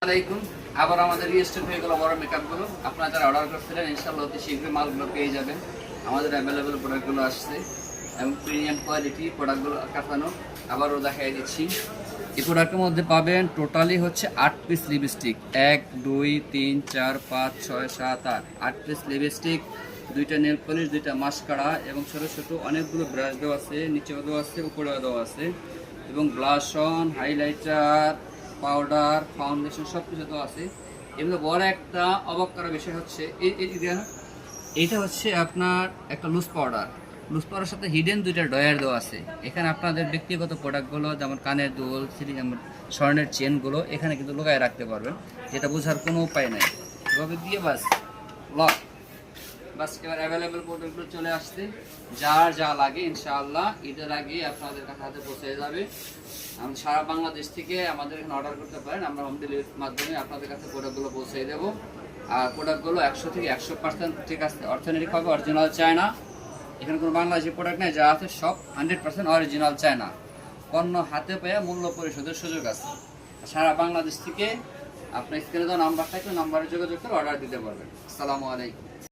আলাইকুম আবার আমাদের রিস্টক হয়ে গেল বড় মেকআপগুলো। আপনারা যারা অর্ডার করছিলেন ইনশাআল্লাহ অতি শীঘ্রই মালগুলো পেয়ে যাবেন। আমাদের অ্যাভেলেবেল প্রোডাক্টগুলো আসছে এবং প্রিমিয়াম কোয়ালিটি প্রোডাক্টগুলো কাটানো আবারও দেখাই দিচ্ছি। এই প্রোডাক্টের মধ্যে পাবেন টোটালি হচ্ছে 8 পিস লিপস্টিক, 1 2 3 4 5 6 7 8 8 পিস লিপস্টিক, 2টা নেল পলিশ, 2টা মাস্কারা এবং ছোট ছোট অনেকগুলো ব্রাশ দেওয়া আছে, নিচেও দেওয়া আছে, উপরেও দেওয়া আছে এবং blush on, highlighter, powder, foundation সব কিছু তো আছে। এগুলো বড় একটা অবাক করার বিষয় হচ্ছে এইটা হচ্ছে আপনার একটা লুজ পাউডার সাথে হিডেন 2টা ডয়ার দেওয়া আছে। এখানে আপনাদের ব্যক্তিগত প্রোডাক্টগুলো যেমন কানের দুল, স্বর্ণের চেনগুলো এখানে কিন্তু লুকায় রাখতে পারবেন, যেটা বোঝার কোনো উপায় নাই। এভাবে দিয়ে লক এবার অ্যাভেলেবেল প্রোডাক্টগুলো চলে আসছে। যার যা লাগে ইনশাআল্লাহ ঈদের আগে আপনাদের হাতে পৌঁছে যাবে। সারা বাংলাদেশ থেকে আমাদের এখানে অর্ডার করতে পারেন, আমরা হোম ডেলিভারির মাধ্যমে আপনাদের কাছে প্রোডাক্টগুলো পৌঁছে দেবো। আর প্রোডাক্টগুলো 100 থেকে 100% ঠিক আছে, অর্থনৈতিক হবে, অরিজিনাল চায়না। এখানে কোনো বাংলাদেশি প্রোডাক্ট নেই, যা আছে সব 100% অরিজিনাল চায়না। পণ্য হাতে পেয়ে মূল্য পরিশোধের সুযোগ আছে। সারা বাংলাদেশ থেকে আপনার স্ক্রিনে দেওয়া নাম্বার থাকলে নাম্বারে যোগাযোগ করে অর্ডার দিতে পারবেন। আসসালামু আলাইকুম।